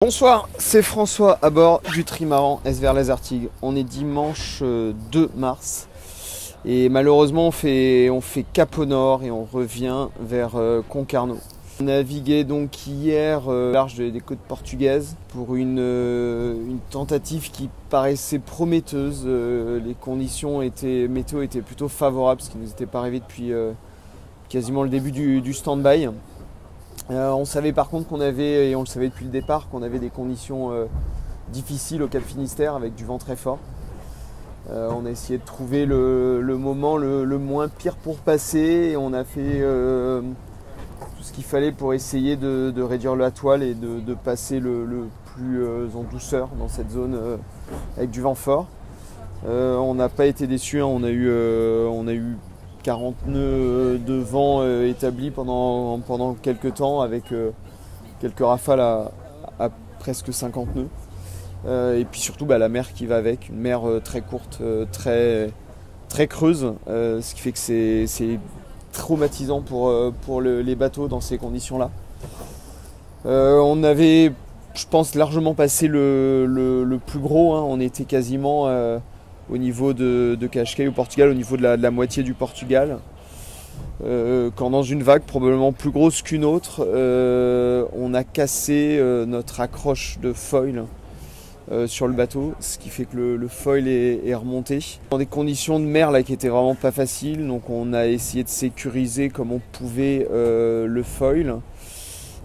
Bonsoir, c'est François à bord du trimaran SVR Lasertig. On est dimanche 2 mars et malheureusement on fait cap au nord et on revient vers Concarneau. On a navigué donc hier au large des côtes portugaises pour une tentative qui paraissait prometteuse. Les conditions météo étaient plutôt favorables, ce qui ne nous était pas arrivé depuis quasiment le début du stand-by. On savait par contre qu'on avait, et on le savait depuis le départ, qu'on avait des conditions difficiles au Cap Finistère avec du vent très fort. On a essayé de trouver le moment le moins pire pour passer et on a fait tout ce qu'il fallait pour essayer de réduire la toile et de passer le plus en douceur dans cette zone avec du vent fort. On n'a pas été déçus, hein. On a eu 40 nœuds de vent établis pendant quelques temps avec quelques rafales à presque 50 nœuds. Et puis surtout la mer qui va avec, une mer très courte, très creuse, ce qui fait que c'est traumatisant pour les bateaux dans ces conditions-là. On avait, je pense, largement passé le plus gros, hein. On était quasiment au niveau de Cascais au Portugal, au niveau de la moitié du Portugal. Quand dans une vague probablement plus grosse qu'une autre, on a cassé notre accroche de foil sur le bateau, ce qui fait que le foil est remonté. Dans des conditions de mer là, qui étaient vraiment pas faciles, donc on a essayé de sécuriser comme on pouvait le foil,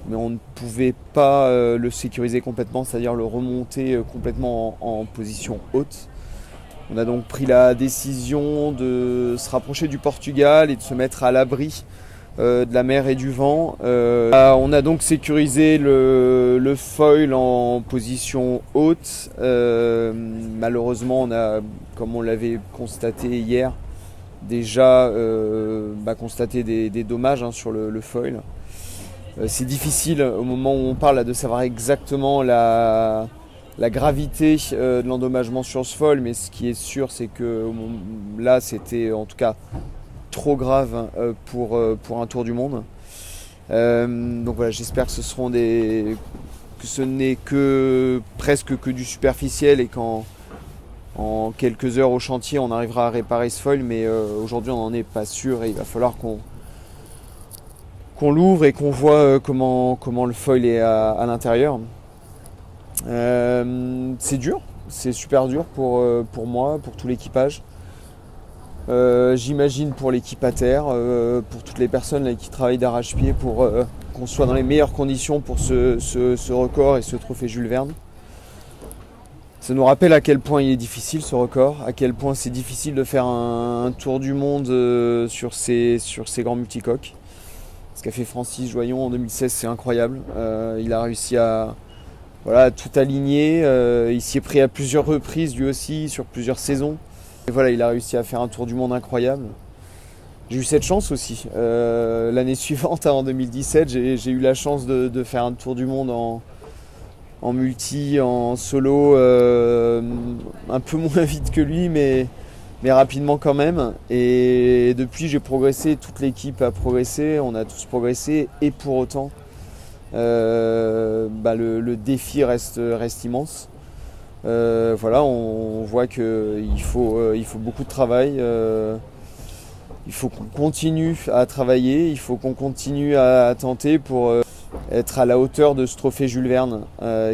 mais on ne pouvait pas le sécuriser complètement, c'est-à-dire le remonter complètement en position haute. On a donc pris la décision de se rapprocher du Portugal et de se mettre à l'abri de la mer et du vent. On a donc sécurisé le foil en position haute. Malheureusement, on a, comme on l'avait constaté hier, déjà constaté des dommages sur le foil. C'est difficile au moment où on parle là, de savoir exactement la gravité de l'endommagement sur ce foil, mais ce qui est sûr, c'est que là, c'était en tout cas trop grave pour un tour du monde. Donc voilà, j'espère que ce n'est presque que du superficiel et qu'en quelques heures au chantier, on arrivera à réparer ce foil, mais aujourd'hui, on n'en est pas sûr et il va falloir qu'on l'ouvre et qu'on voit comment le foil est à l'intérieur. C'est dur, c'est super dur pour moi, pour tout l'équipage. J'imagine pour l'équipe à terre, pour toutes les personnes là, qui travaillent d'arrache-pied pour qu'on soit dans les meilleures conditions pour ce record et ce trophée Jules Verne. Ça nous rappelle à quel point il est difficile ce record, à quel point c'est difficile de faire un tour du monde sur ces grands multicoques. Ce qu'a fait Francis Joyon en 2016, c'est incroyable. Il a réussi à tout aligné, il s'y est pris à plusieurs reprises lui aussi, sur plusieurs saisons. Et voilà, il a réussi à faire un tour du monde incroyable. J'ai eu cette chance aussi. L'année suivante, en 2017, j'ai eu la chance de faire un tour du monde en multi, en solo, un peu moins vite que lui, mais rapidement quand même. Et depuis, j'ai progressé, toute l'équipe a progressé, on a tous progressé, et pour autant, le défi reste immense. On voit qu'il faut beaucoup de travail. Il faut qu'on continue à travailler, il faut qu'on continue à tenter pour être à la hauteur de ce trophée Jules Verne,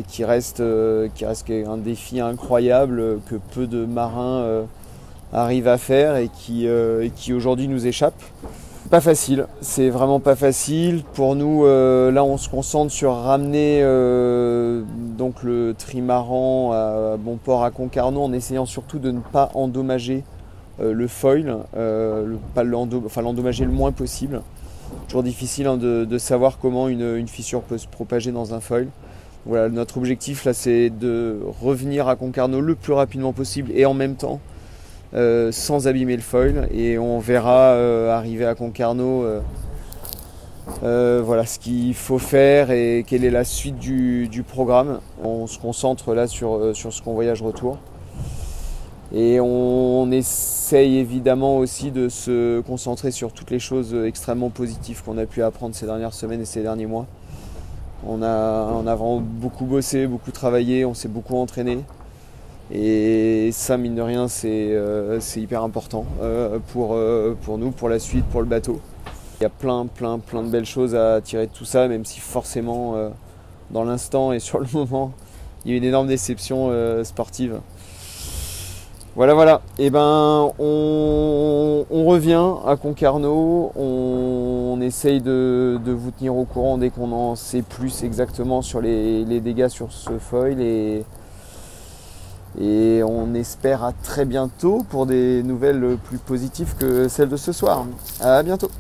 qui reste un défi incroyable que peu de marins arrivent à faire et qui aujourd'hui nous échappe. Pas facile, c'est vraiment pas facile. Pour nous, là on se concentre sur ramener donc le trimaran à bon port à Concarneau en essayant surtout de ne pas endommager le foil, l'endommager le moins possible. Toujours difficile de savoir comment une fissure peut se propager dans un foil. Voilà, notre objectif là c'est de revenir à Concarneau le plus rapidement possible et en même temps sans abîmer le foil, et on verra arriver à Concarneau ce qu'il faut faire et quelle est la suite du programme. On se concentre là sur ce convoyage retour et on essaye évidemment aussi de se concentrer sur toutes les choses extrêmement positives qu'on a pu apprendre ces dernières semaines et ces derniers mois. On a vraiment beaucoup bossé, beaucoup travaillé, on s'est beaucoup entraîné. Et ça, mine de rien, c'est hyper important pour nous, pour la suite, pour le bateau. Il y a plein de belles choses à tirer de tout ça, même si forcément, dans l'instant et sur le moment, il y a eu une énorme déception sportive. Voilà. Et ben, on revient à Concarneau, on essaye de vous tenir au courant dès qu'on en sait plus exactement sur les dégâts sur ce foil et on espère à très bientôt pour des nouvelles plus positives que celles de ce soir. À bientôt.